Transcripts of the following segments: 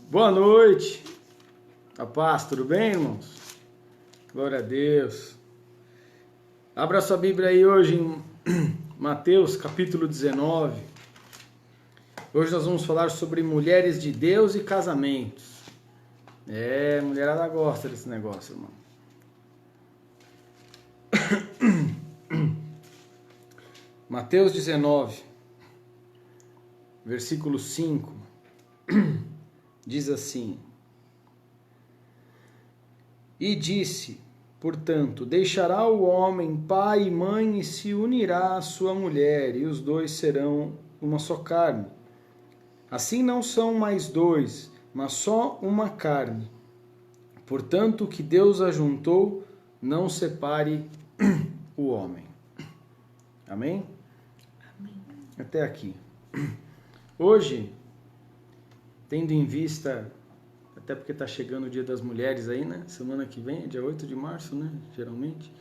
Boa noite, a paz, tudo bem, irmãos? Glória a Deus. Abra sua Bíblia aí hoje em Mateus capítulo 19. Hoje nós vamos falar sobre mulheres de Deus e casamentos. Mulherada gosta desse negócio, irmão. Mateus 19, versículo 5, diz assim: E disse, portanto, deixará o homem pai e mãe e se unirá à sua mulher, e os dois serão uma só carne. Assim não são mais dois, mas só uma carne. Portanto, o que Deus ajuntou, não separe o homem. Amém? Amém. Até aqui. Hoje, tendo em vista, até porque está chegando o Dia das Mulheres aí, né? Semana que vem, dia 8 de março, né? Geralmente.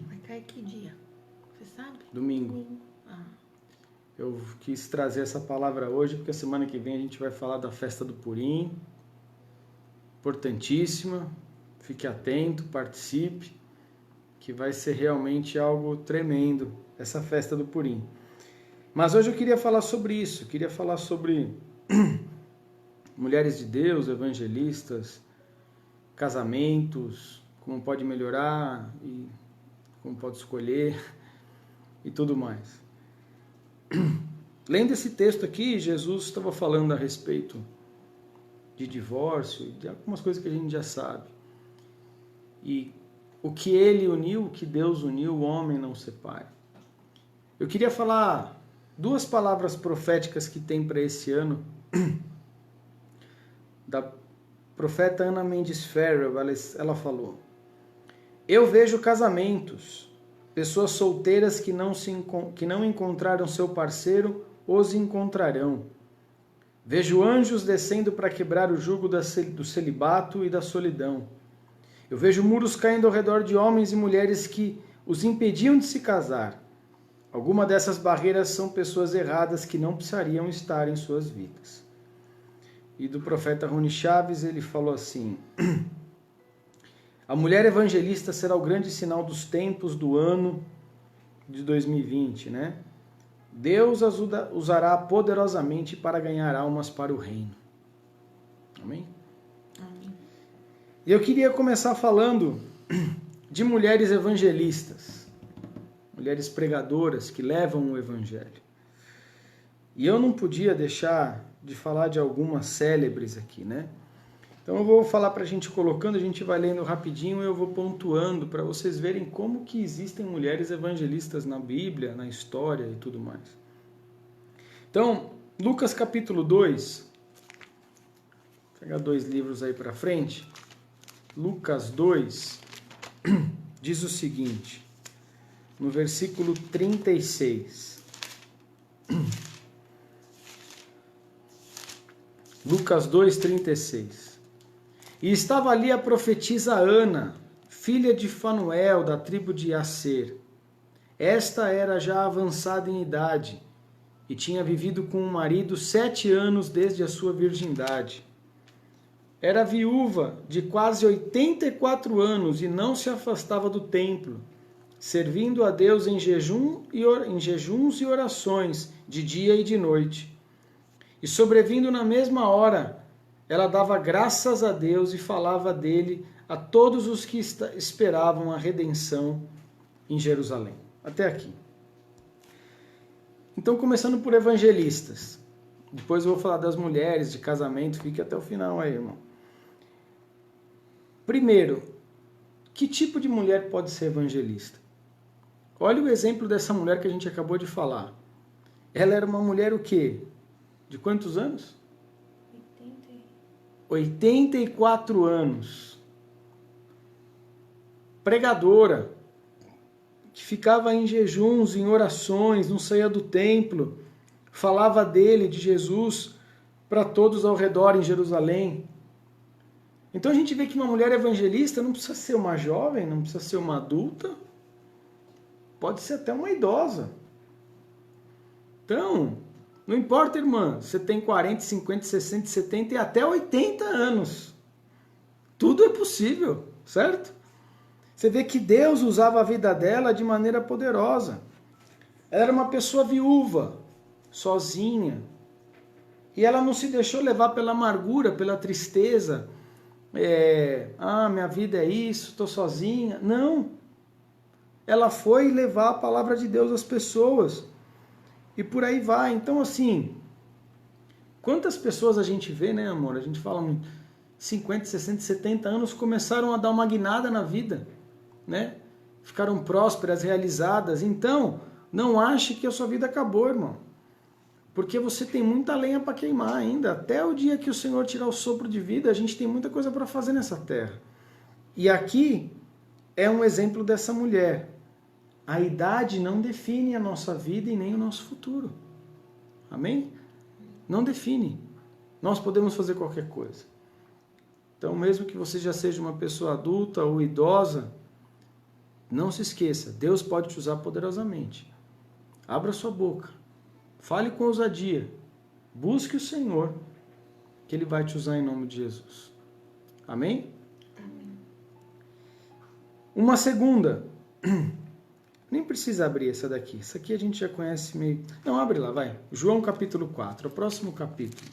Vai cair que dia? Você sabe? Domingo. Eu quis trazer essa palavra hoje, porque a semana que vem a gente vai falar da festa do Purim. Importantíssima. Fique atento, participe, que vai ser realmente algo tremendo, essa festa do Purim. Mas hoje eu queria falar sobre isso, queria falar sobre mulheres de Deus, evangelistas, casamentos, como pode melhorar e como pode escolher e tudo mais. Lendo esse texto aqui, Jesus estava falando a respeito de divórcio, de algumas coisas que a gente já sabe. E o que ele uniu, o que Deus uniu, o homem não separe. Eu queria falar duas palavras proféticas que tem para esse ano, da profeta Ana Mendes Ferrer. Ela falou: eu vejo casamentos, pessoas solteiras que não encontraram seu parceiro, os encontrarão. Vejo anjos descendo para quebrar o jugo do celibato e da solidão. Eu vejo muros caindo ao redor de homens e mulheres que os impediam de se casar. Algumas dessas barreiras são pessoas erradas que não precisariam estar em suas vidas. E do profeta Rony Chaves, ele falou assim: a mulher evangelista será o grande sinal dos tempos do ano de 2020, né? Deus usará poderosamente para ganhar almas para o reino. Amém? Amém. E eu queria começar falando de mulheres evangelistas, mulheres pregadoras que levam o evangelho. E eu não podia deixar de falar de algumas célebres aqui, né? Então eu vou falar para a gente colocando, a gente vai lendo rapidinho e eu vou pontuando para vocês verem como que existem mulheres evangelistas na Bíblia, na história e tudo mais. Então, Lucas capítulo 2, vou pegar dois livros aí para frente. Lucas 2 diz o seguinte, no versículo 36. Lucas 2, 36. E estava ali a profetisa Ana, filha de Fanuel, da tribo de Asser. Esta era já avançada em idade e tinha vivido com um marido 7 anos desde a sua virgindade. Era viúva de quase 84 anos e não se afastava do templo, servindo a Deus em jejuns e orações, de dia e de noite. E sobrevindo na mesma hora, ela dava graças a Deus e falava dele a todos os que esperavam a redenção em Jerusalém. Até aqui. Então, começando por evangelistas. Depois eu vou falar das mulheres, de casamento, fique até o final aí, irmão. Primeiro, que tipo de mulher pode ser evangelista? Olha o exemplo dessa mulher que a gente acabou de falar. Ela era uma mulher o quê? De quantos anos? 84 anos. Pregadora, que ficava em jejuns, em orações, não saía do templo, falava dele, de Jesus, para todos ao redor em Jerusalém. Então a gente vê que uma mulher evangelista não precisa ser uma jovem, não precisa ser uma adulta, pode ser até uma idosa. Então, Não importa, irmã, você tem 40, 50, 60, 70 e até 80 anos. Tudo é possível, certo? Você vê que Deus usava a vida dela de maneira poderosa. Ela era uma pessoa viúva, sozinha. E ela não se deixou levar pela amargura, pela tristeza. Minha vida é isso, estou sozinha. Não. Ela foi levar a palavra de Deus às pessoas. E por aí vai. Então, assim, quantas pessoas a gente vê, né, amor? A gente fala 50, 60, 70 anos, começaram a dar uma guinada na vida, né? Ficaram prósperas, realizadas. Então, não ache que a sua vida acabou, irmão. Porque você tem muita lenha para queimar ainda. Até o dia que o Senhor tirar o sopro de vida, a gente tem muita coisa para fazer nessa terra. E aqui é um exemplo dessa mulher. A idade não define a nossa vida e nem o nosso futuro. Amém? Não define. Nós podemos fazer qualquer coisa. Então, mesmo que você já seja uma pessoa adulta ou idosa, não se esqueça, Deus pode te usar poderosamente. Abra sua boca. Fale com ousadia. Busque o Senhor, que Ele vai te usar em nome de Jesus. Amém? Amém. Uma segunda. Nem precisa abrir essa daqui. Essa aqui a gente já conhece meio... Não, abre lá, vai. João capítulo 4, o próximo capítulo.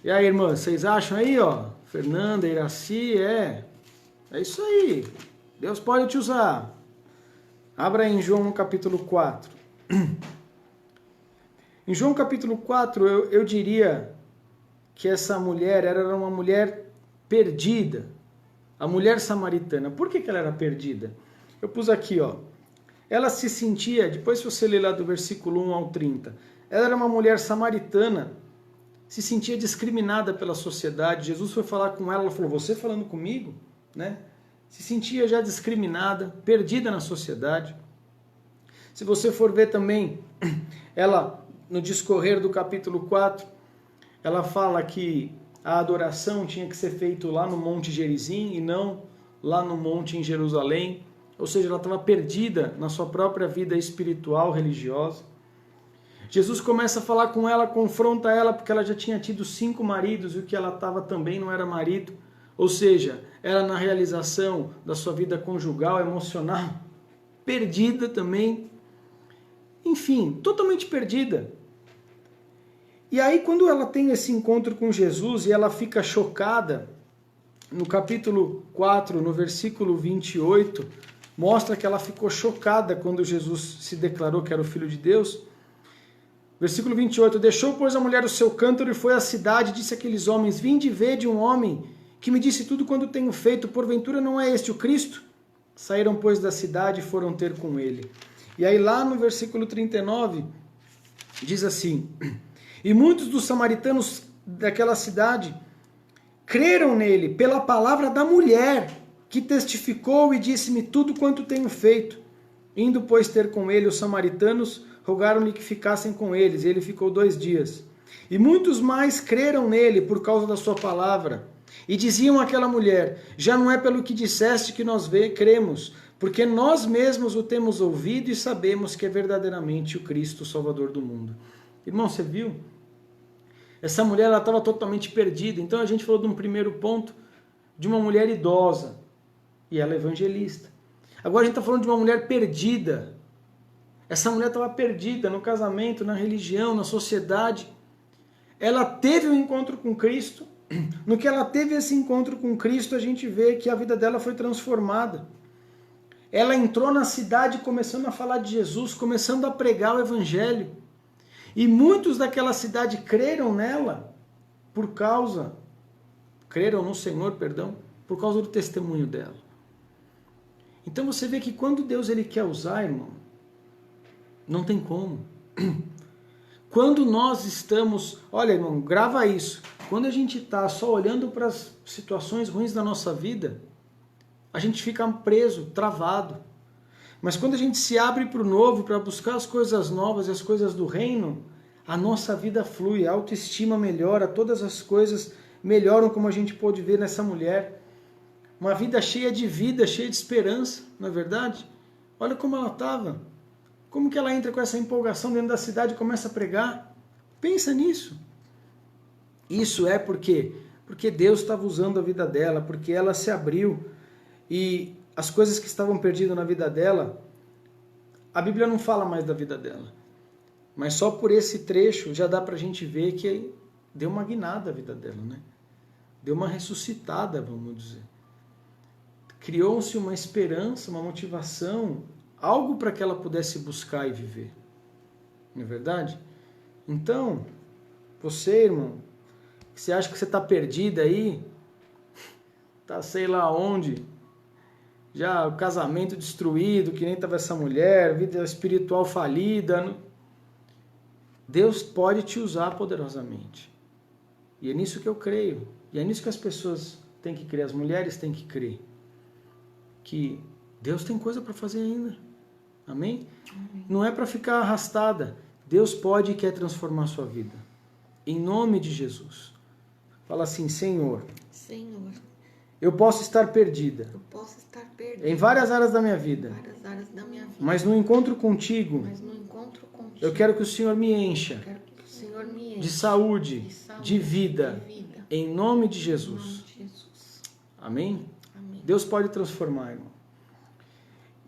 E aí, irmã, vocês acham aí, ó? Fernanda, Iraci, é isso aí. Deus pode te usar. Abra aí em João capítulo 4. Em João capítulo 4, eu diria que essa mulher era uma mulher perdida. A mulher samaritana. Por que ela era perdida? Eu pus aqui, ó. Ela se sentia, depois se você ler lá do versículo 1 ao 30, ela era uma mulher samaritana, se sentia discriminada pela sociedade. Jesus foi falar com ela falou, você falando comigo? Né? Se sentia já discriminada, perdida na sociedade. Se você for ver também, ela, no discorrer do capítulo 4, ela fala que a adoração tinha que ser feita lá no Monte Gerizim e não lá no monte em Jerusalém. Ou seja, ela estava perdida na sua própria vida espiritual, religiosa. Jesus começa a falar com ela, confronta ela, porque ela já tinha tido 5 maridos e o que ela estava também não era marido. Ou seja, era na realização da sua vida conjugal, emocional, perdida também. Enfim, totalmente perdida. E aí, quando ela tem esse encontro com Jesus e ela fica chocada, no capítulo 4, no versículo 28, mostra que ela ficou chocada quando Jesus se declarou que era o Filho de Deus. Versículo 28, deixou, pois, a mulher o seu cântaro e foi à cidade, disse àqueles homens, vinde ver de um homem que me disse tudo quanto tenho feito, porventura não é este o Cristo? Saíram, pois, da cidade e foram ter com ele. E aí lá no versículo 39, diz assim... E muitos dos samaritanos daquela cidade creram nele pela palavra da mulher, que testificou e disse-me tudo quanto tenho feito. Indo, pois, ter com ele os samaritanos, rogaram-lhe que ficassem com eles, e ele ficou 2 dias. E muitos mais creram nele por causa da sua palavra. E diziam àquela mulher, já não é pelo que disseste que nós cremos, porque nós mesmos o temos ouvido e sabemos que é verdadeiramente o Cristo, o Salvador do mundo. Irmão, você viu? Essa mulher ela estava totalmente perdida. Então a gente falou de um primeiro ponto, de uma mulher idosa, e ela é evangelista. Agora a gente está falando de uma mulher perdida. Essa mulher estava perdida no casamento, na religião, na sociedade. Ela teve um encontro com Cristo. No que ela teve esse encontro com Cristo, a gente vê que a vida dela foi transformada. Ela entrou na cidade começando a falar de Jesus, começando a pregar o evangelho. E muitos daquela cidade creram nela creram no Senhor, por causa do testemunho dela. Então você vê que quando Deus ele quer usar, irmão, não tem como. Quando nós estamos, olha, irmão, grava isso. Quando a gente está só olhando para as situações ruins da nossa vida, a gente fica preso, travado. Mas quando a gente se abre para o novo, para buscar as coisas novas e as coisas do reino, a nossa vida flui, a autoestima melhora, todas as coisas melhoram, como a gente pôde ver nessa mulher. Uma vida cheia de vida, cheia de esperança, não é verdade? Olha como ela estava. Como que ela entra com essa empolgação dentro da cidade e começa a pregar? Pensa nisso. Isso é porque Deus estava usando a vida dela, porque ela se abriu e as coisas que estavam perdidas na vida dela, a Bíblia não fala mais da vida dela. Mas só por esse trecho já dá pra gente ver que deu uma guinada a vida dela, né? Deu uma ressuscitada, vamos dizer. Criou-se uma esperança, uma motivação, algo para que ela pudesse buscar e viver. Não é verdade? Então, você, irmão, você acha que você está perdida aí? Tá sei lá onde? Já o casamento destruído, que nem estava essa mulher, vida espiritual falida. Deus pode te usar poderosamente. E é nisso que eu creio. E é nisso que as pessoas têm que crer, as mulheres têm que crer. Que Deus tem coisa para fazer ainda. Amém? Amém. Não é para ficar arrastada. Deus pode e quer transformar a sua vida. Em nome de Jesus. Fala assim, Senhor, eu posso estar perdida. Em várias áreas da minha vida. Mas no encontro contigo, eu quero que o Senhor me encha de saúde, de vida. Em nome de Jesus. Amém? Deus pode transformar, irmão.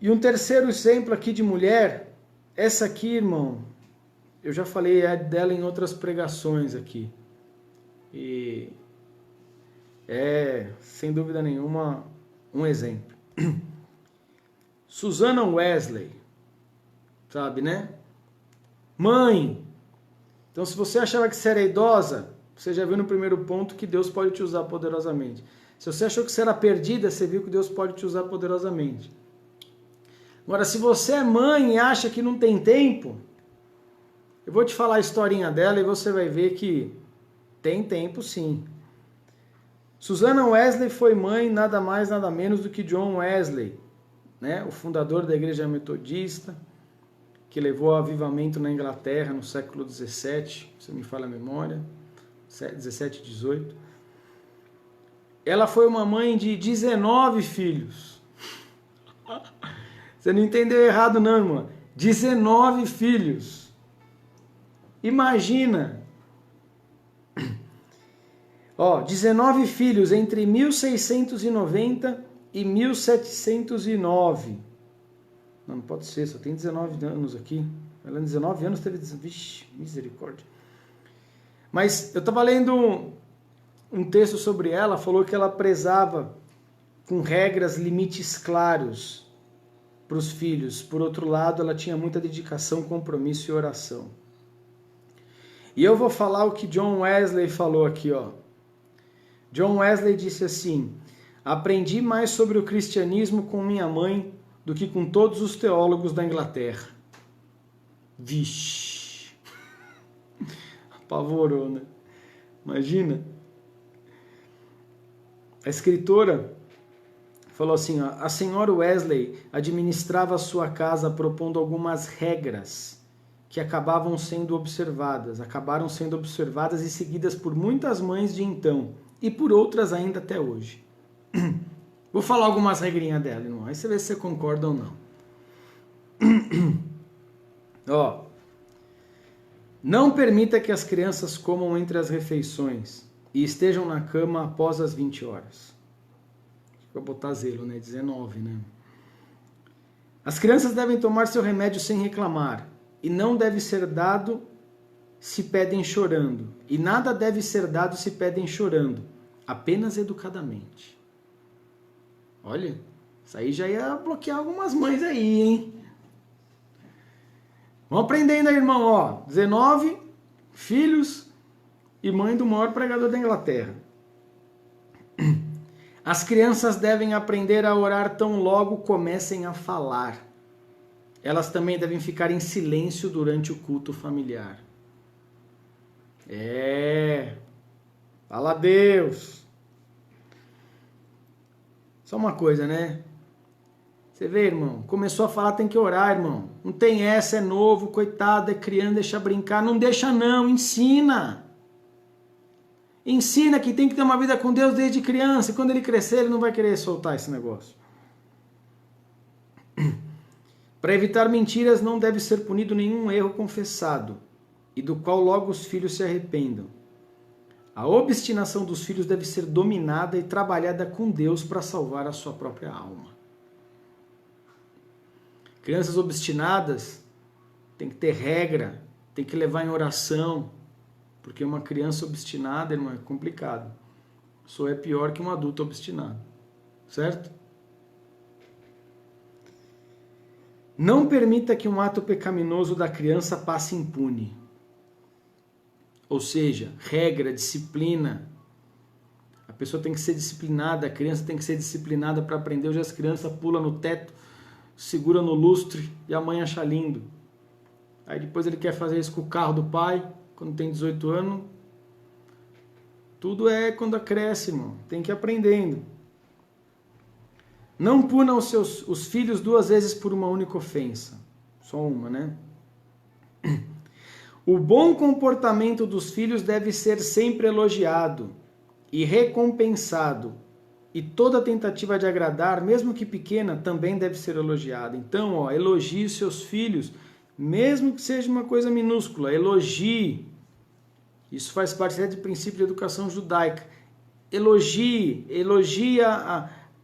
E um terceiro exemplo aqui de mulher, essa aqui, irmão, eu já falei dela em outras pregações aqui. E é, sem dúvida nenhuma, um exemplo. Susana Wesley, sabe, né? Mãe. Então, se você achava que você era idosa, você já viu no primeiro ponto que Deus pode te usar poderosamente. Se você achou que você era perdida, você viu que Deus pode te usar poderosamente. Agora, se você é mãe e acha que não tem tempo, eu vou te falar a historinha dela e você vai ver que tem tempo sim. Susana Wesley foi mãe nada mais, nada menos do que John Wesley, né? O fundador da Igreja Metodista, que levou ao avivamento na Inglaterra no século 17, se me falha a memória, 17 e 18. Ela foi uma mãe de 19 filhos. Você não entendeu errado não, irmã. 19 filhos. Imagina. 19 filhos entre 1690 e 1709. Não pode ser, só tem 19 anos aqui. Ela em 19 anos teve... Vixe, misericórdia. Mas eu estava lendo um texto sobre ela, falou que ela prezava com regras, limites claros para os filhos. Por outro lado, ela tinha muita dedicação, compromisso e oração. E eu vou falar o que John Wesley falou aqui, ó. John Wesley disse assim: aprendi mais sobre o cristianismo com minha mãe do que com todos os teólogos da Inglaterra. Vixe! Apavorou, né? Imagina. A escritora falou assim, ó, a senhora Wesley administrava a sua casa propondo algumas regras que acabaram sendo observadas e seguidas por muitas mães de então e por outras ainda até hoje. Vou falar algumas regrinhas dela, irmão. Aí você vê se você concorda ou não. Não permita que as crianças comam entre as refeições e estejam na cama após as 20 horas. Vou botar zelo, né? 19, né? As crianças devem tomar seu remédio sem reclamar e não deve ser dado se pedem chorando. E nada deve ser dado se pedem chorando, apenas educadamente. Olha, isso aí já ia bloquear algumas mães aí, hein? Vamos aprendendo aí, irmão, ó. 19 filhos e mãe do maior pregador da Inglaterra. As crianças devem aprender a orar tão logo comecem a falar. Elas também devem ficar em silêncio durante o culto familiar. Fala a Deus. Só uma coisa, né? Você vê, irmão, começou a falar, tem que orar, irmão. Não tem essa, é novo, coitado, é criança, deixa brincar. Não deixa não, ensina. Ensina que tem que ter uma vida com Deus desde criança. E quando ele crescer, ele não vai querer soltar esse negócio. Para evitar mentiras, não deve ser punido nenhum erro confessado, e do qual logo os filhos se arrependam. A obstinação dos filhos deve ser dominada e trabalhada com Deus para salvar a sua própria alma. Crianças obstinadas tem que ter regra, tem que levar em oração, porque uma criança obstinada, irmão, é complicado. Só é pior que um adulto obstinado, certo? Não permita que um ato pecaminoso da criança passe impune. Ou seja, regra, disciplina. A pessoa tem que ser disciplinada, a criança tem que ser disciplinada para aprender. Hoje as crianças pulam no teto, segura no lustre e a mãe acha lindo. Aí depois ele quer fazer isso com o carro do pai, quando tem 18 anos. Tudo é quando cresce, irmão. Tem que ir aprendendo. Não puna os filhos 2 vezes por uma única ofensa. Só uma, né? O bom comportamento dos filhos deve ser sempre elogiado e recompensado. E toda tentativa de agradar, mesmo que pequena, também deve ser elogiada. Então, elogie seus filhos, mesmo que seja uma coisa minúscula. Elogie. Isso faz parte do princípio de educação judaica. Elogie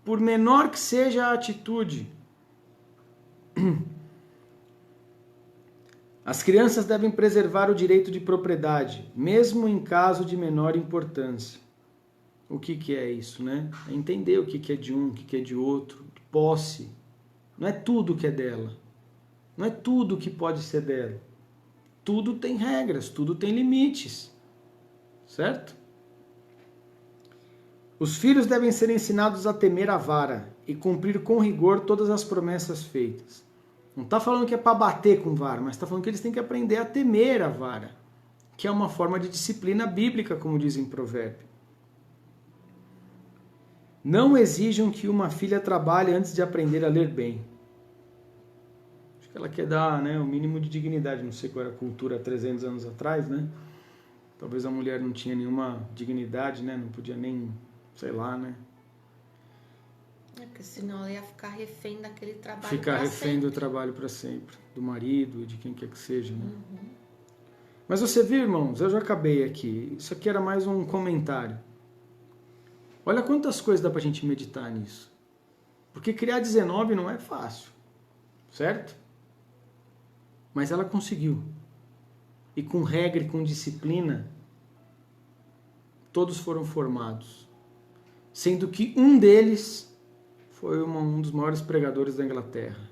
por menor que seja a atitude. As crianças devem preservar o direito de propriedade, mesmo em caso de menor importância. O que é isso, né? É entender o que é de um, o que é de outro. Posse. Não é tudo que é dela. Não é tudo que pode ser dela. Tudo tem regras, tudo tem limites. Certo? Os filhos devem ser ensinados a temer a vara e cumprir com rigor todas as promessas feitas. Não está falando que é para bater com vara, mas está falando que eles têm que aprender a temer a vara, que é uma forma de disciplina bíblica, como diz em Provérbio. Não exijam que uma filha trabalhe antes de aprender a ler bem. Acho que ela quer dar, o mínimo de dignidade. Não sei qual era a cultura há 300 anos atrás, né? Talvez a mulher não tinha nenhuma dignidade, né? Não podia nem, sei lá, né? Porque senão ela ia ficar refém daquele trabalho. Ficar refém do trabalho para sempre, do marido e de quem quer que seja, né? Uhum. Mas você viu, irmãos, eu já acabei aqui. Isso aqui era mais um comentário. Olha quantas coisas dá pra gente meditar nisso. Porque criar 19 não é fácil, certo? Mas ela conseguiu. E com regra e com disciplina, todos foram formados. Sendo que um deles foi um dos maiores pregadores da Inglaterra.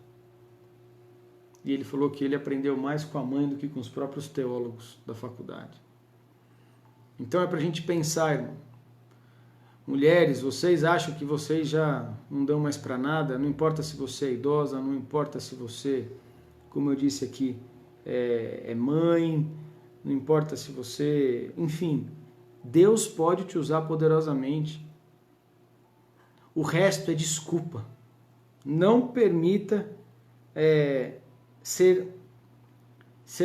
E ele falou que ele aprendeu mais com a mãe do que com os próprios teólogos da faculdade. Então é pra gente pensar, irmão. Mulheres, vocês acham que vocês já não dão mais para nada? Não importa se você é idosa, não importa se você, como eu disse aqui, é mãe, não importa se você... Enfim, Deus pode te usar poderosamente. O resto é desculpa. Não permita ser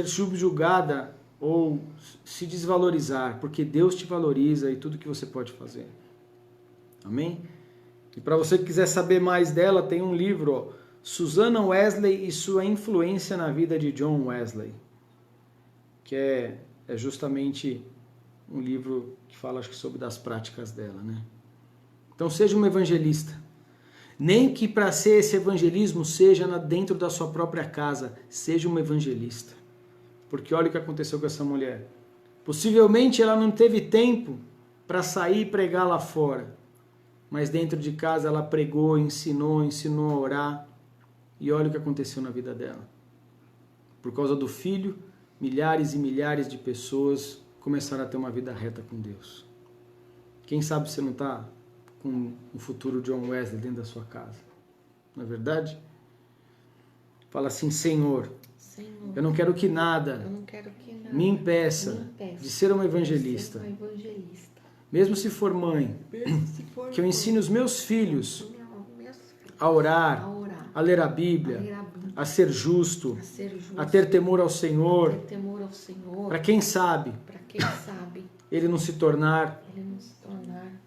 subjugada ou se desvalorizar, porque Deus te valoriza e tudo que você pode fazer. Amém? E para você que quiser saber mais dela, tem um livro, Susannah Wesley e sua influência na vida de John Wesley, que é justamente um livro que fala, acho que, sobre das práticas dela, né? Então seja um evangelista. Nem que para ser esse evangelismo seja dentro da sua própria casa, seja um evangelista. Porque olha o que aconteceu com essa mulher. Possivelmente ela não teve tempo para sair e pregar lá fora. Mas dentro de casa ela pregou, ensinou a orar. E olha o que aconteceu na vida dela. Por causa do filho, milhares e milhares de pessoas começaram a ter uma vida reta com Deus. Quem sabe você não está com um futuro John Wesley dentro da sua casa. Não é verdade? Fala assim, Senhor, eu não quero que nada me impeça de ser um evangelista. Mesmo se for mãe, que eu ensine os meus filhos a orar, a ler a Bíblia, a ser justo, a ter temor ao Senhor, para quem sabe ele não se tornar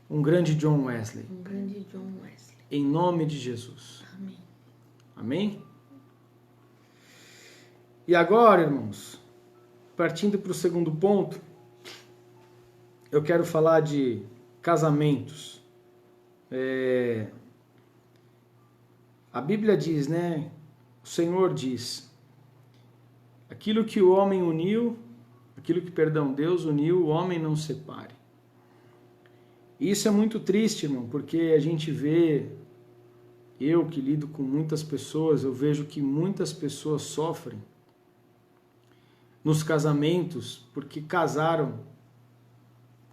um grande John Wesley. Em nome de Jesus. Amém? E agora, irmãos, partindo para o segundo ponto, eu quero falar de casamentos. A Bíblia diz, né? O Senhor diz, aquilo que o homem uniu, Deus uniu, o homem não separe. E isso é muito triste, irmão, porque a gente vê, eu que lido com muitas pessoas, eu vejo que muitas pessoas sofrem nos casamentos porque casaram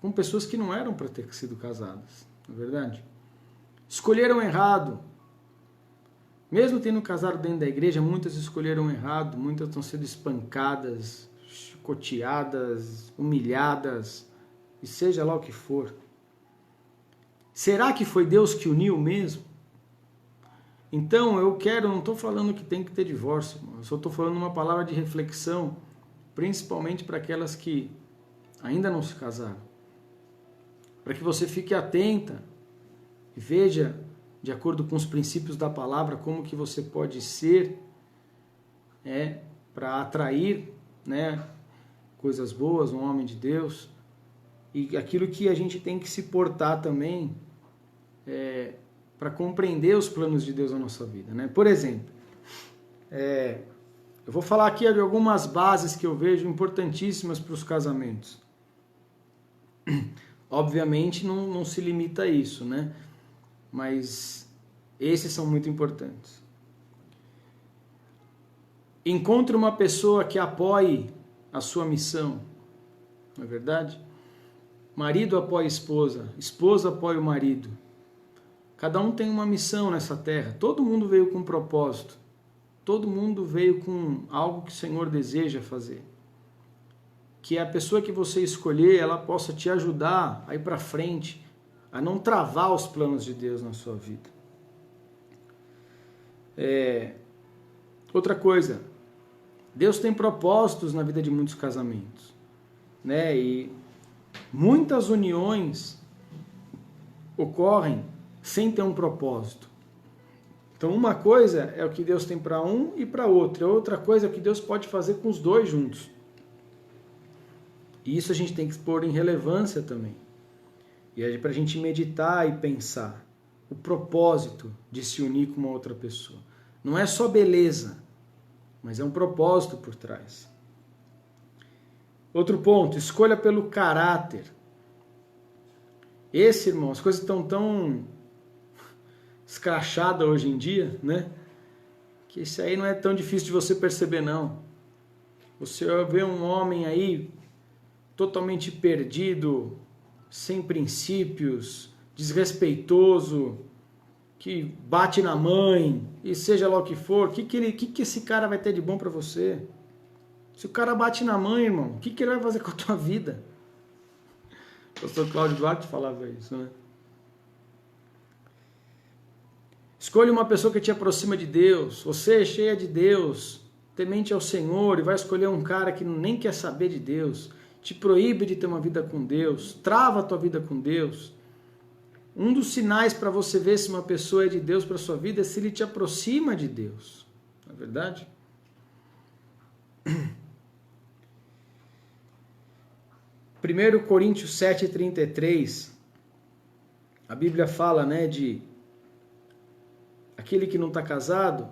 com pessoas que não eram para ter sido casadas, não é verdade? Escolheram errado. Mesmo tendo casado dentro da igreja, muitas escolheram errado, muitas estão sendo espancadas, chicoteadas, humilhadas, e seja lá o que for. Será que foi Deus que uniu mesmo? Então não estou falando que tem que ter divórcio, irmão. Eu só estou falando uma palavra de reflexão, principalmente para aquelas que ainda não se casaram. Para que você fique atenta e veja, de acordo com os princípios da palavra, como que você pode ser para atrair, né, coisas boas, um homem de Deus, e aquilo que a gente tem que se portar também para compreender os planos de Deus na nossa vida, né? Por exemplo, eu vou falar aqui de algumas bases que eu vejo importantíssimas para os casamentos. Obviamente não se limita a isso, né? Mas esses são muito importantes. Encontre uma pessoa que apoie a sua missão, não é verdade? Marido apoia a esposa, esposa apoia o marido. Cada um tem uma missão nessa terra, todo mundo veio com um propósito, todo mundo veio com algo que o Senhor deseja fazer. Que a pessoa que você escolher, ela possa te ajudar a ir para frente, a não travar os planos de Deus na sua vida. Outra coisa, Deus tem propósitos na vida de muitos casamentos, né? E muitas uniões ocorrem sem ter um propósito. Então uma coisa é o que Deus tem para um e para outro, outra coisa é o que Deus pode fazer com os dois juntos. E isso a gente tem que pôr em relevância também. E é para a gente meditar e pensar o propósito de se unir com uma outra pessoa. Não é só beleza, mas é um propósito por trás. Outro ponto, escolha pelo caráter. Esse, irmão, as coisas estão tão escrachadas hoje em dia, né? Que isso aí não é tão difícil de você perceber, não. Você vê um homem aí totalmente perdido, sem princípios, desrespeitoso, que bate na mãe, e seja lá o que for, o que esse cara vai ter de bom para você? Se o cara bate na mãe, irmão, o que ele vai fazer com a tua vida? O pastor Cláudio Duarte falava isso, né? Escolha uma pessoa que te aproxima de Deus. Você é cheia de Deus, temente ao Senhor, e vai escolher um cara que nem quer saber de Deus, te proíbe de ter uma vida com Deus, trava a tua vida com Deus. Um dos sinais para você ver se uma pessoa é de Deus para a sua vida é se ele te aproxima de Deus. Não é verdade? 1 Coríntios 7,33, a Bíblia fala, né, de aquele que não está casado,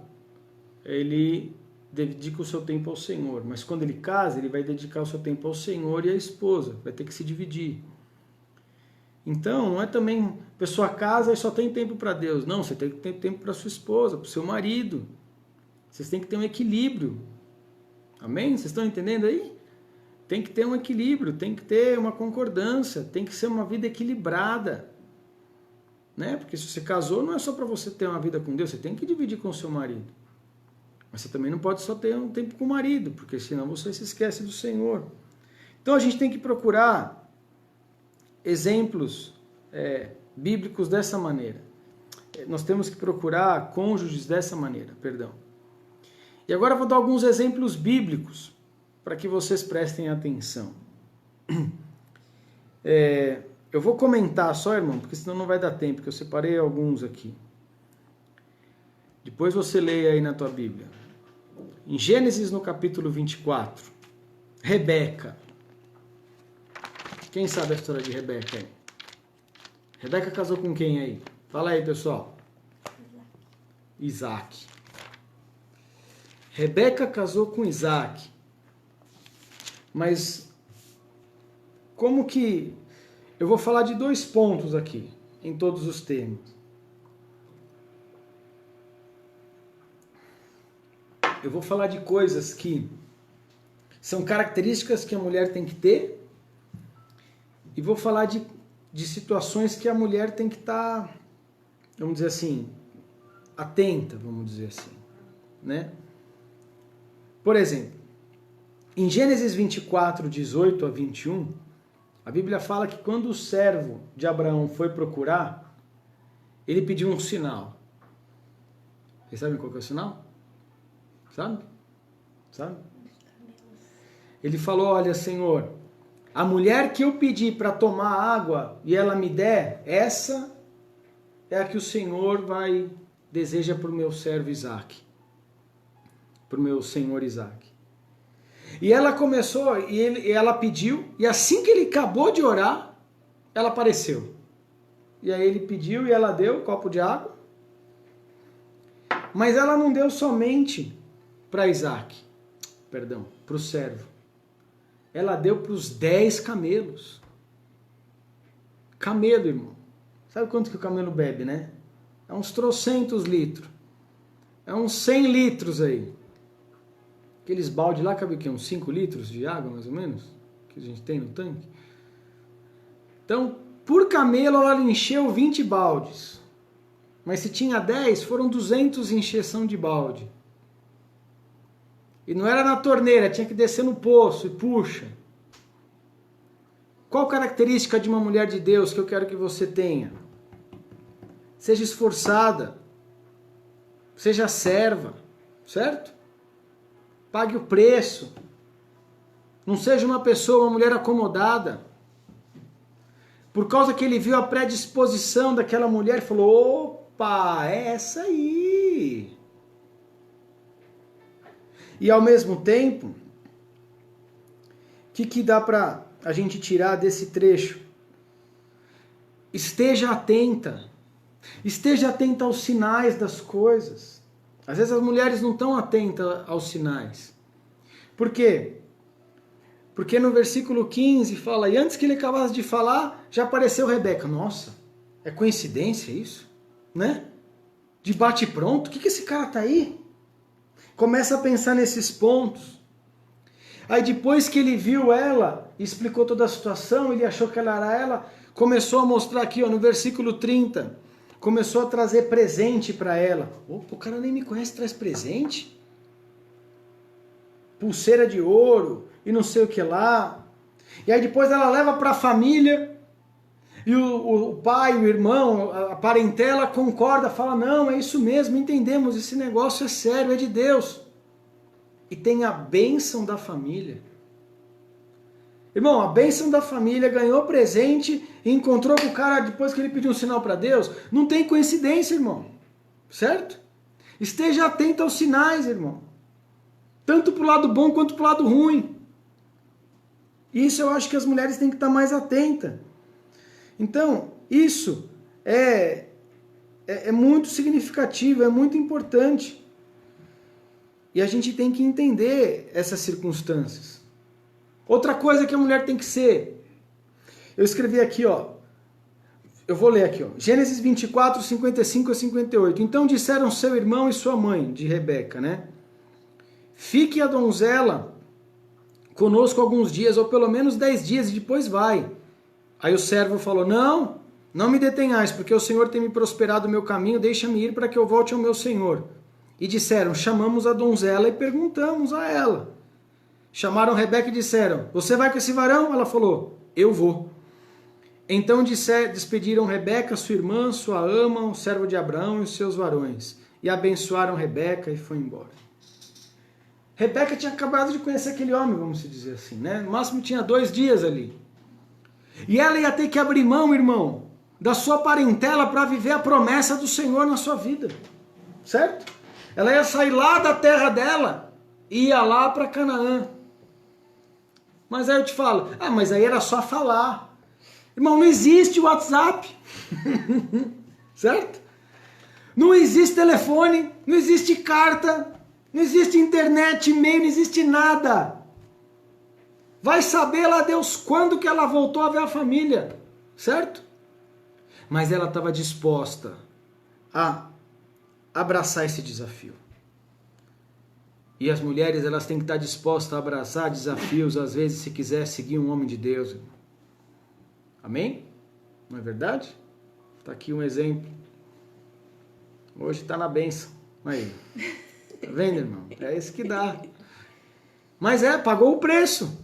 ele dedica o seu tempo ao Senhor, mas quando ele casa, ele vai dedicar o seu tempo ao Senhor e à esposa, vai ter que se dividir. Então, não é também a pessoa casa e só tem tempo para Deus. Não, você tem que ter tempo para sua esposa, para o seu marido. Vocês têm que ter um equilíbrio. Amém? Vocês estão entendendo aí? Tem que ter um equilíbrio, tem que ter uma concordância, tem que ser uma vida equilibrada. Né? Porque se você casou, não é só para você ter uma vida com Deus, você tem que dividir com o seu marido. Mas você também não pode só ter um tempo com o marido, porque senão você se esquece do Senhor. Então a gente tem que procurar exemplos bíblicos dessa maneira. Nós temos que procurar cônjuges dessa maneira, perdão. E agora eu vou dar alguns exemplos bíblicos para que vocês prestem atenção. Eu vou comentar só, irmão, porque senão não vai dar tempo, porque eu separei alguns aqui. Depois você leia aí na tua Bíblia. em Gênesis no capítulo 24, Rebeca. Quem sabe a história de Rebeca aí? Rebeca casou com quem aí? Fala aí, pessoal. Isaac. Rebeca casou com Isaac. Mas como que... Eu vou falar de 2 pontos aqui, em todos os termos. Eu vou falar de coisas que são características que a mulher tem que ter, e vou falar de situações que a mulher tem que estar, vamos dizer assim, atenta, vamos dizer assim, né? Por exemplo, em Gênesis 24, 18 a 21, a Bíblia fala que quando o servo de Abraão foi procurar, ele pediu um sinal. Vocês sabem qual que é o sinal? Sabe? Ele falou, olha, Senhor, a mulher que eu pedi para tomar água e ela me der, essa é a que o Senhor deseja para o meu servo Isaac. Para o meu senhor Isaac. E ela começou, e ela pediu, e assim que ele acabou de orar, ela apareceu. E aí ele pediu e ela deu um copo de água. Mas ela não deu somente para Isaac, para o servo. Ela deu para os 10 camelos. Camelo, irmão. Sabe quanto que o camelo bebe, né? É uns trocentos litros. É uns 100 litros aí. Aqueles baldes lá, cabe o quê? Uns 5 litros de água, mais ou menos? Que a gente tem no tanque. Então, por camelo, ela encheu 20 baldes. Mas se tinha 10, foram 200 encheção de balde. E não era na torneira, tinha que descer no poço e puxa. Qual característica de uma mulher de Deus que eu quero que você tenha? Seja esforçada. Seja serva. Certo? Pague o preço. Não seja uma pessoa, uma mulher acomodada. Por causa que ele viu a predisposição daquela mulher, falou, opa, é essa aí. E ao mesmo tempo, o que dá para a gente tirar desse trecho? Esteja atenta. Esteja atenta aos sinais das coisas. Às vezes as mulheres não estão atentas aos sinais. Por quê? Porque no versículo 15 fala, e antes que ele acabasse de falar, já apareceu Rebeca. Nossa, é coincidência isso? Né? De bate pronto? O que esse cara tá aí? Começa a pensar nesses pontos. Aí depois que ele viu ela, explicou toda a situação, ele achou que ela era ela, começou a mostrar aqui, ó, no versículo 30, começou a trazer presente para ela. Opa, o cara nem me conhece, traz presente? Pulseira de ouro e não sei o que lá. E aí depois ela leva para a família e o pai, o irmão, a parentela concorda, fala, não, é isso mesmo, entendemos, esse negócio é sério, é de Deus. E tem a bênção da família. Irmão, a bênção da família, ganhou presente e encontrou com o cara depois que ele pediu um sinal para Deus. Não tem coincidência, irmão. Certo? Esteja atento aos sinais, irmão. Tanto para o lado bom quanto para o lado ruim. Isso eu acho que as mulheres têm que estar mais atentas. Então, isso é muito significativo, é muito importante. E a gente tem que entender essas circunstâncias. Outra coisa que a mulher tem que ser, eu escrevi aqui, ó, eu vou ler aqui, ó, Gênesis 24, 55 a 58. Então disseram seu irmão e sua mãe, de Rebeca, né? Fique a donzela conosco alguns dias, ou pelo menos 10 dias, e depois vai. Aí o servo falou, não me detenhais, porque o Senhor tem me prosperado o meu caminho, deixa-me ir para que eu volte ao meu Senhor. E disseram, chamamos a donzela e perguntamos a ela. Chamaram Rebeca e disseram, você vai com esse varão? Ela falou, eu vou. Então despediram Rebeca, sua irmã, sua ama, o servo de Abraão e os seus varões. E abençoaram Rebeca e foi embora. Rebeca tinha acabado de conhecer aquele homem, vamos dizer assim, né? No máximo tinha 2 dias ali. E ela ia ter que abrir mão, irmão, da sua parentela para viver a promessa do Senhor na sua vida. Certo? Ela ia sair lá da terra dela ia lá para Canaã. Mas aí eu te falo, mas aí era só falar. Irmão, não existe WhatsApp. Certo? Não existe telefone, não existe carta, não existe internet, e-mail, não existe nada. Vai saber lá Deus quando que ela voltou a ver a família. Certo? Mas ela estava disposta a abraçar esse desafio. E as mulheres, elas têm que estar dispostas a abraçar desafios, às vezes, se quiser seguir um homem de Deus. Irmão. Amém? Não é verdade? Está aqui um exemplo. Hoje está na bênção. Aí. Tá vendo, irmão? É isso que dá. Mas pagou o preço.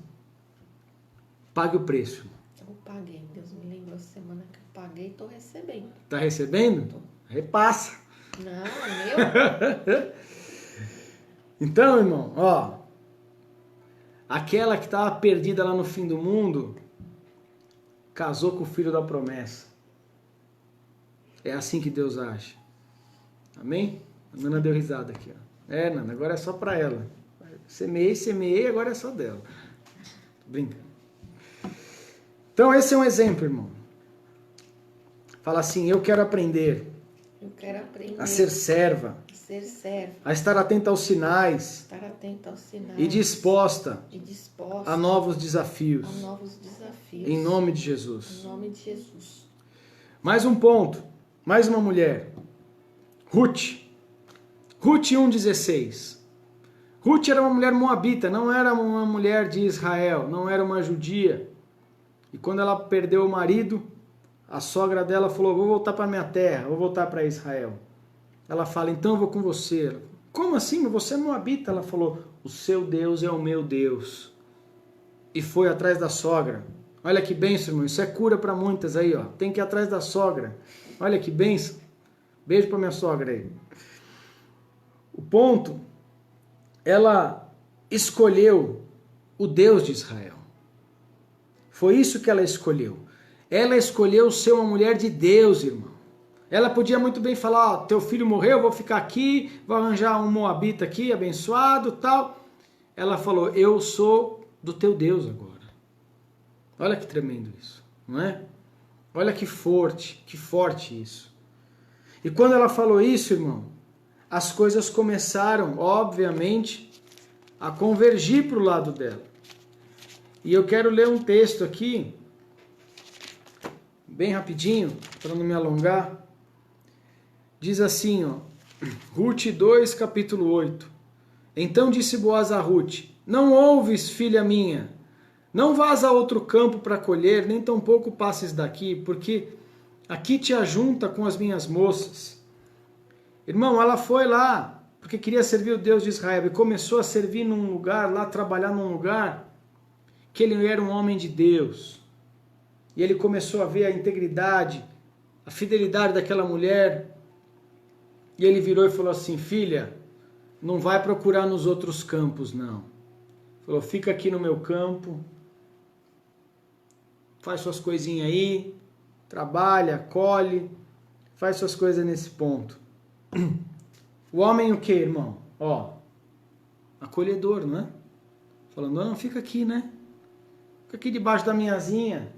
Pague o preço. Eu paguei. Deus me lembrou a semana que eu paguei e estou recebendo. Está recebendo? Tô. Repassa. Não, é meu. Então, irmão, ó. Aquela que estava perdida lá no fim do mundo, casou com o filho da promessa. É assim que Deus age. Amém? A Nana deu risada aqui, ó. Nana, agora é só para ela. Semeei, agora é só dela. Brinca. Então, esse é um exemplo, irmão. Fala assim, eu quero aprender. Eu quero aprender A ser serva. a ser serva. A estar atenta aos sinais. Estar atento aos sinais. E disposta a novos desafios. a novos desafios. Em nome de Jesus. Em nome de Jesus. Mais um ponto. Mais uma mulher. Ruth. Ruth 1,16. Ruth era uma mulher moabita, não era uma mulher de Israel, não era uma judia. E quando ela perdeu o marido, a sogra dela falou, vou voltar para minha terra, vou voltar para Israel. Ela fala, então eu vou com você. Ela, como assim? Você é moabita? Ela falou, o seu Deus é o meu Deus. E foi atrás da sogra. Olha que bênção, irmão. Isso é cura para muitas aí, ó. Tem que ir atrás da sogra. Olha que bênção. Beijo para minha sogra aí. O ponto, ela escolheu o Deus de Israel. Foi isso que ela escolheu. Ela escolheu ser uma mulher de Deus, irmão. Ela podia muito bem falar, teu filho morreu, vou ficar aqui, vou arranjar um moabita aqui, abençoado, tal. Ela falou, eu sou do teu Deus agora. Olha que tremendo isso, não é? Olha que forte isso. E quando ela falou isso, irmão, as coisas começaram, obviamente, a convergir para o lado dela. E eu quero ler um texto aqui, bem rapidinho, para não me alongar. Diz assim, ó, Ruth 2, capítulo 8. Então disse Boaz a Ruth, não ouves, filha minha, não vás a outro campo para colher, nem tampouco passes daqui, porque aqui te ajunta com as minhas moças. Irmão, ela foi lá, porque queria servir o Deus de Israel, e começou a servir num lugar, lá trabalhar num lugar, que ele era um homem de Deus. E ele começou a ver a integridade, a fidelidade daquela mulher. E ele virou e falou assim, filha, não vai procurar nos outros campos, não. Falou, fica aqui no meu campo, faz suas coisinhas aí, trabalha, colhe, faz suas coisas nesse ponto. O homem o que, irmão? Ó, acolhedor, não é? Falando, não, fica aqui, né? Fica aqui debaixo da minha asinha.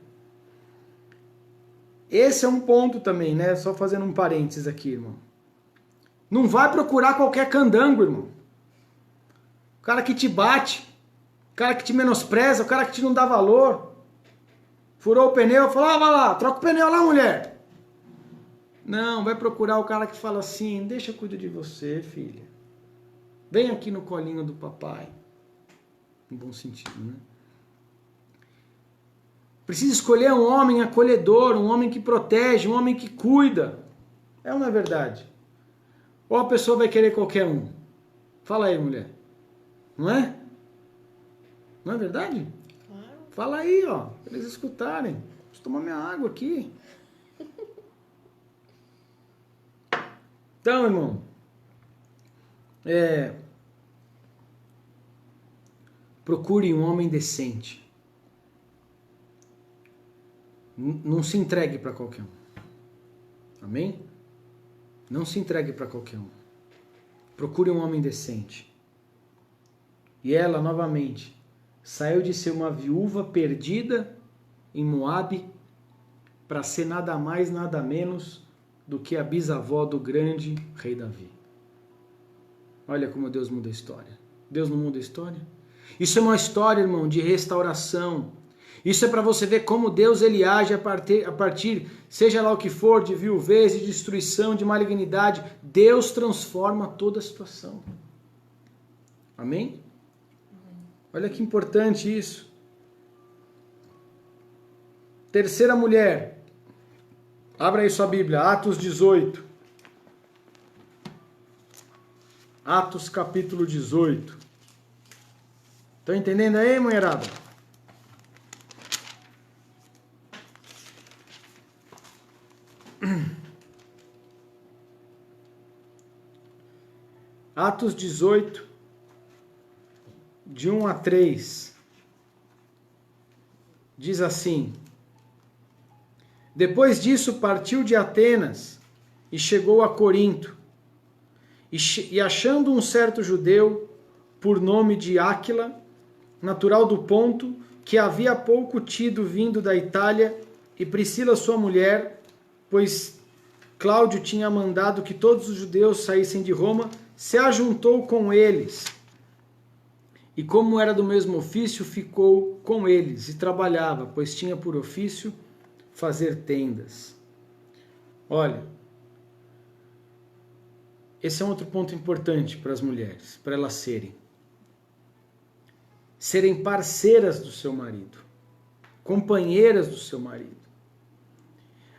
Esse é um ponto também, né? Só fazendo um parênteses aqui, irmão. Não vai procurar qualquer candango, irmão. O cara que te bate, o cara que te menospreza, o cara que te não dá valor. Furou o pneu, falou, vai lá, troca o pneu lá, mulher. Não, vai procurar o cara que fala assim, deixa eu cuidar de você, filha. Vem aqui no colinho do papai. Em bom sentido, né? Precisa escolher um homem acolhedor, um homem que protege, um homem que cuida. É ou não é verdade? Ou a pessoa vai querer qualquer um? Fala aí, mulher. Não é? Não é verdade? Claro. Fala aí, ó, para eles escutarem. Preciso tomar minha água aqui. Então, irmão, procure um homem decente. Não se entregue para qualquer um. Amém? Não se entregue para qualquer um. Procure um homem decente. E ela, novamente, saiu de ser uma viúva perdida em Moabe para ser nada mais, nada menos do que a bisavó do grande rei Davi. Olha como Deus muda a história. Deus não muda a história? Isso é uma história, irmão, de restauração. Isso é para você ver como Deus ele age a partir, seja lá o que for, de viuvez, de destruição, de malignidade. Deus transforma toda a situação. Amém? Olha que importante isso. Terceira mulher. Abra aí sua Bíblia, Atos 18. Atos capítulo 18. Estão entendendo aí, mulherada? Atos 18, de 1 a 3, diz assim: Depois disso partiu de Atenas e chegou a Corinto, e achando um certo judeu, por nome de Áquila, natural do Ponto, que havia pouco tido vindo da Itália, e Priscila sua mulher, pois Cláudio tinha mandado que todos os judeus saíssem de Roma, se ajuntou com eles. E como era do mesmo ofício, ficou com eles e trabalhava, pois tinha por ofício fazer tendas. Olha, esse é um outro ponto importante para as mulheres, para elas serem parceiras do seu marido, companheiras do seu marido.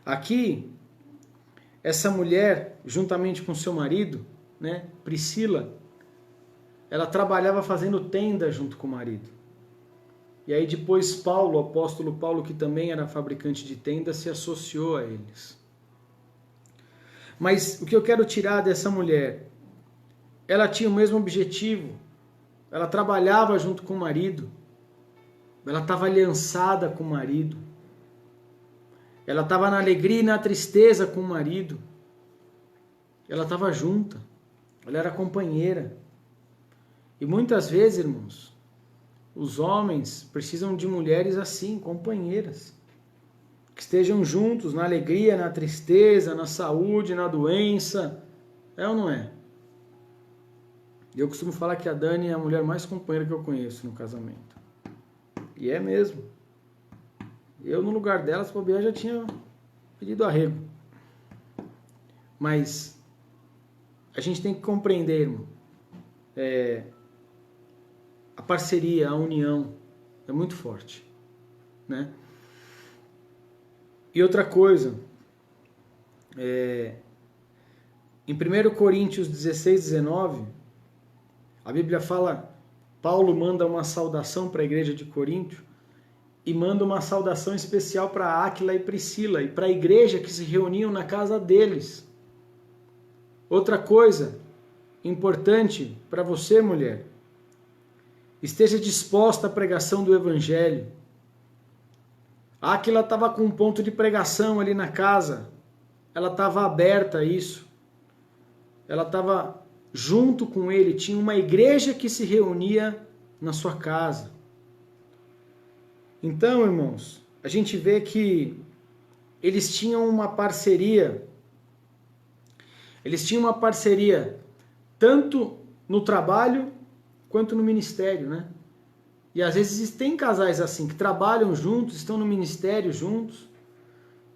Aqui, essa mulher, juntamente com seu marido, né, Priscila, ela trabalhava fazendo tenda junto com o marido. E aí depois Paulo, o apóstolo Paulo, que também era fabricante de tendas, se associou a eles. Mas o que eu quero tirar dessa mulher, ela tinha o mesmo objetivo, ela trabalhava junto com o marido, ela estava aliançada com o marido, ela estava na alegria e na tristeza com o marido, ela estava junta, ela era companheira. E muitas vezes, irmãos, os homens precisam de mulheres assim, companheiras, que estejam juntos na alegria, na tristeza, na saúde, na doença. É ou não é? Eu costumo falar que a Dani é a mulher mais companheira que eu conheço no casamento. E é mesmo. Eu, no lugar dela, se bobear, já tinha pedido arrego. Mas a gente tem que compreender, irmão, a parceria, a união é muito forte, né? E outra coisa, em 1 Coríntios 16, 19, a Bíblia fala, Paulo manda uma saudação para a igreja de Corinto e manda uma saudação especial para Áquila e Priscila e para a igreja que se reuniam na casa deles. Outra coisa importante para você, mulher, esteja disposta à pregação do Evangelho. Áquila estava com um ponto de pregação ali na casa, ela estava aberta a isso, ela estava junto com ele, tinha uma igreja que se reunia na sua casa. Então, irmãos, a gente vê que eles tinham uma parceria, tanto no trabalho quanto no ministério, né? E às vezes tem casais assim, que trabalham juntos, estão no ministério juntos,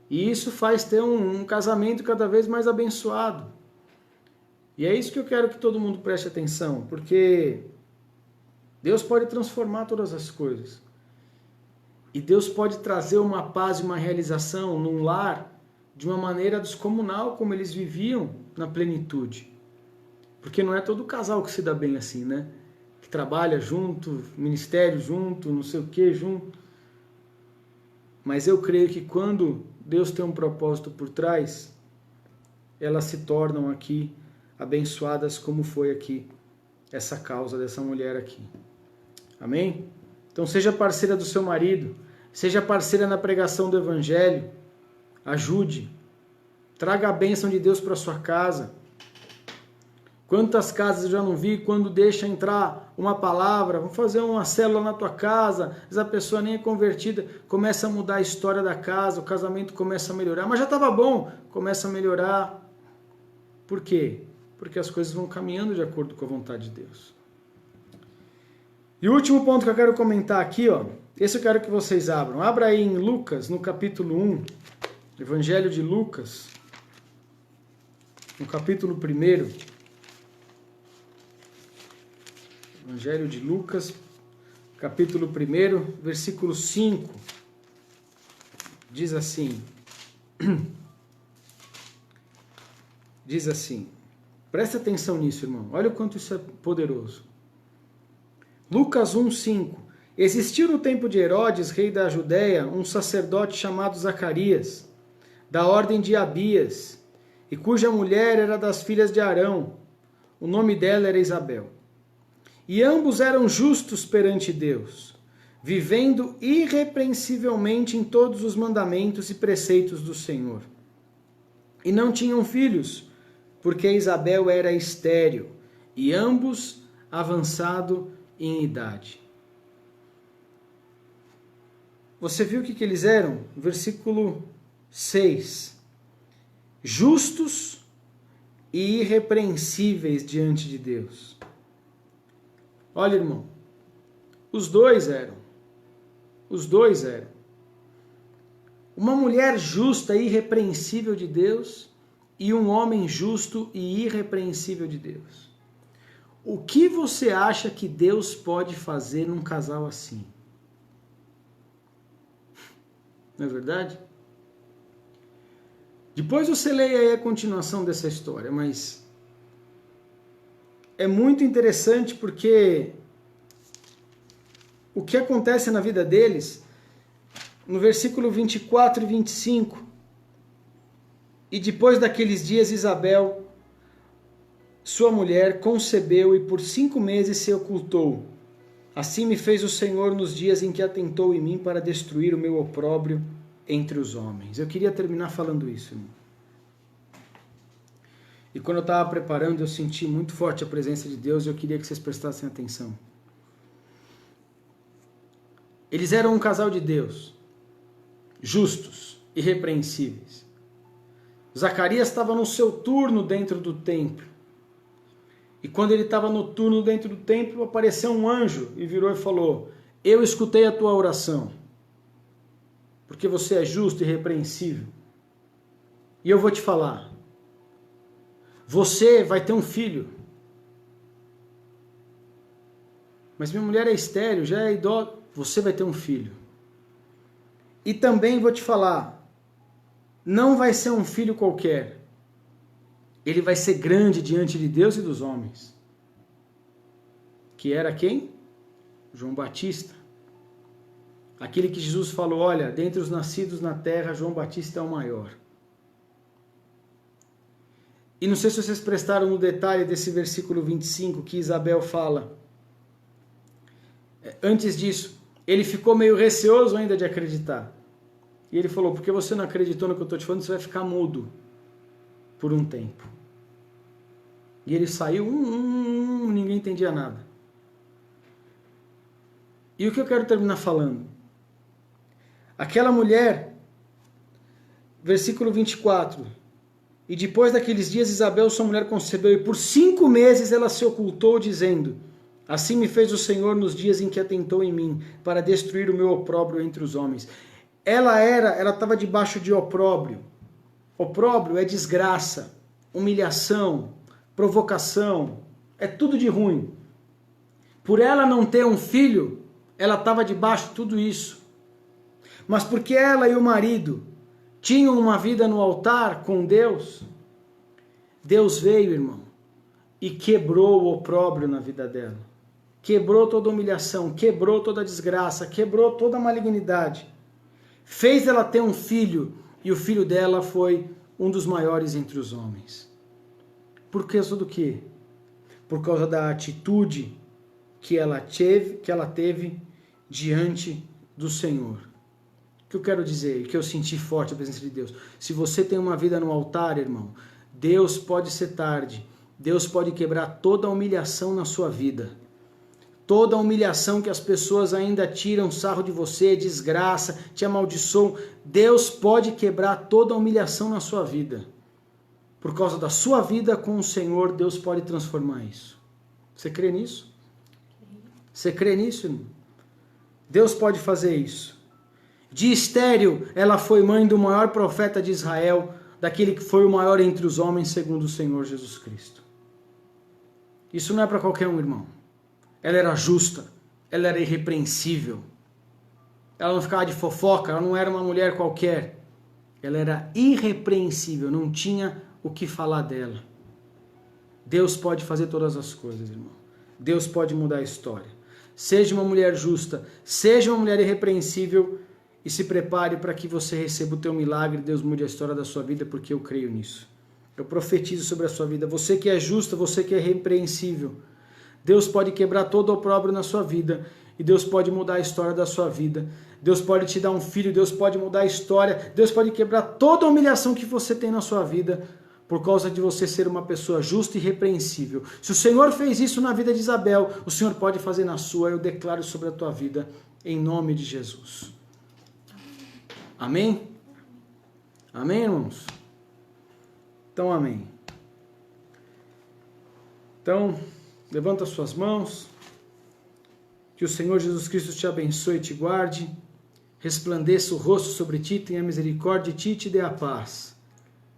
e isso faz ter um casamento cada vez mais abençoado. E é isso que eu quero que todo mundo preste atenção, porque Deus pode transformar todas as coisas. E Deus pode trazer uma paz e uma realização num lar de uma maneira descomunal, como eles viviam na plenitude. Porque não é todo casal que se dá bem assim, né? Que trabalha junto, ministério junto, não sei o que junto. Mas eu creio que quando Deus tem um propósito por trás, elas se tornam aqui abençoadas, como foi aqui essa causa dessa mulher aqui. Amém? Então seja parceira do seu marido, seja parceira na pregação do Evangelho, ajude, traga a bênção de Deus para sua casa. Quantas casas eu já não vi quando deixa entrar uma palavra, vamos fazer uma célula na tua casa, às vezes a pessoa nem é convertida, começa a mudar a história da casa, o casamento começa a melhorar, mas já estava bom, começa a melhorar. Por quê? Porque as coisas vão caminhando de acordo com a vontade de Deus. E o último ponto que eu quero comentar aqui, ó, esse eu quero que vocês abram. Abra aí em Lucas, no capítulo 1, Evangelho de Lucas, no capítulo 1. Evangelho de Lucas, capítulo 1, versículo 5. Diz assim. Diz assim. Presta atenção nisso, irmão. Olha o quanto isso é poderoso. Lucas 1, 5. Existiu no tempo de Herodes, rei da Judéia, um sacerdote chamado Zacarias, da ordem de Abias, e cuja mulher era das filhas de Arão. O nome dela era Isabel. E ambos eram justos perante Deus, vivendo irrepreensivelmente em todos os mandamentos e preceitos do Senhor. E não tinham filhos, porque Isabel era estéril, e ambos avançado em idade. Você viu o que eles eram? Versículo 6. Justos e irrepreensíveis diante de Deus. Olha, irmão, os dois eram. Os dois eram. Uma mulher justa e irrepreensível de Deus e um homem justo e irrepreensível de Deus. O que você acha que Deus pode fazer num casal assim? Não é verdade? Depois você leia aí a continuação dessa história, mas é muito interessante porque o que acontece na vida deles, no versículo 24 e 25, e depois daqueles dias Isabel, sua mulher, concebeu e por 5 meses se ocultou. Assim me fez o Senhor nos dias em que atentou em mim para destruir o meu opróbrio entre os homens. Eu queria terminar falando isso, irmão. E quando eu estava preparando, eu senti muito forte a presença de Deus e eu queria que vocês prestassem atenção. Eles eram um casal de Deus, justos, irrepreensíveis. Zacarias estava no seu turno dentro do templo. E quando ele estava no turno dentro do templo, apareceu um anjo e virou e falou: eu escutei a tua oração, porque você é justo e irrepreensível. E eu vou te falar, você vai ter um filho. Mas minha mulher é estéril, já é idosa. Você vai ter um filho. E também vou te falar, não vai ser um filho qualquer. Ele vai ser grande diante de Deus e dos homens. Que era quem? João Batista. Aquele que Jesus falou, olha, dentre os nascidos na terra, João Batista é o maior. E não sei se vocês prestaram no detalhe desse versículo 25 que Isabel fala. Antes disso, ele ficou meio receoso ainda de acreditar. E ele falou, porque você não acreditou no que eu estou te falando, você vai ficar mudo por um tempo. E ele saiu, ninguém entendia nada. E o que eu quero terminar falando? Aquela mulher, versículo 24, e depois daqueles dias Isabel, sua mulher, concebeu, e por 5 meses ela se ocultou, dizendo, assim me fez o Senhor nos dias em que atentou em mim, para destruir o meu opróbrio entre os homens. Ela estava debaixo de opróbrio. Opróbrio é desgraça, humilhação, provocação, é tudo de ruim. Por ela não ter um filho, ela estava debaixo de tudo isso. Mas porque ela e o marido tinham uma vida no altar com Deus, Deus veio, irmão, e quebrou o opróbrio na vida dela. Quebrou toda a humilhação, quebrou toda a desgraça, quebrou toda a malignidade. Fez ela ter um filho, e o filho dela foi um dos maiores entre os homens. Por causa do quê? Por causa da atitude que ela teve diante do Senhor. O que eu quero dizer, que eu senti forte a presença de Deus. Se você tem uma vida no altar, irmão, Deus pode ser tarde, Deus pode quebrar toda a humilhação na sua vida. Toda a humilhação que as pessoas ainda tiram sarro de você, desgraça, te amaldiçoam. Deus pode quebrar toda a humilhação na sua vida. Por causa da sua vida com o Senhor, Deus pode transformar isso. Você crê nisso? Você crê nisso, irmão? Deus pode fazer isso. De estéril, ela foi mãe do maior profeta de Israel, daquele que foi o maior entre os homens, segundo o Senhor Jesus Cristo. Isso não é para qualquer um, irmão. Ela era justa, ela era irrepreensível. Ela não ficava de fofoca, ela não era uma mulher qualquer. Ela era irrepreensível, não tinha o que falar dela. Deus pode fazer todas as coisas, irmão. Deus pode mudar a história. Seja uma mulher justa, seja uma mulher irrepreensível e se prepare para que você receba o teu milagre. Deus mude a história da sua vida, porque eu creio nisso. Eu profetizo sobre a sua vida. Você que é justa, você que é irrepreensível, Deus pode quebrar todo o opróbrio na sua vida e Deus pode mudar a história da sua vida. Deus pode te dar um filho, Deus pode mudar a história, Deus pode quebrar toda a humilhação que você tem na sua vida por causa de você ser uma pessoa justa e irrepreensível. Se o Senhor fez isso na vida de Isabel, o Senhor pode fazer na sua. Eu declaro sobre a tua vida, em nome de Jesus. Amém? Amém, irmãos? Então, amém. Então, levanta suas mãos. Que o Senhor Jesus Cristo te abençoe e te guarde. Resplandeça o rosto sobre ti, tenha misericórdia de ti e te dê a paz.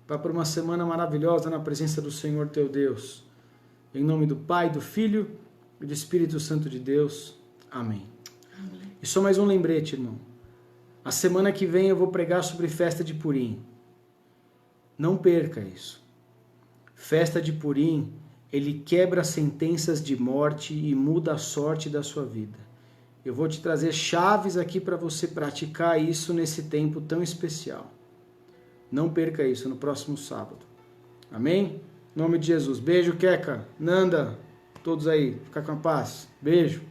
Vá por uma semana maravilhosa na presença do Senhor teu Deus. Em nome do Pai, do Filho e do Espírito Santo de Deus. Amém. Amém. E só mais um lembrete, irmão. A semana que vem eu vou pregar sobre festa de Purim. Não perca isso. Festa de Purim, ele quebra sentenças de morte e muda a sorte da sua vida. Eu vou te trazer chaves aqui para você praticar isso nesse tempo tão especial. Não perca isso no próximo sábado. Amém? Em nome de Jesus. Beijo, Queca, Nanda, todos aí. Fica com a paz. Beijo.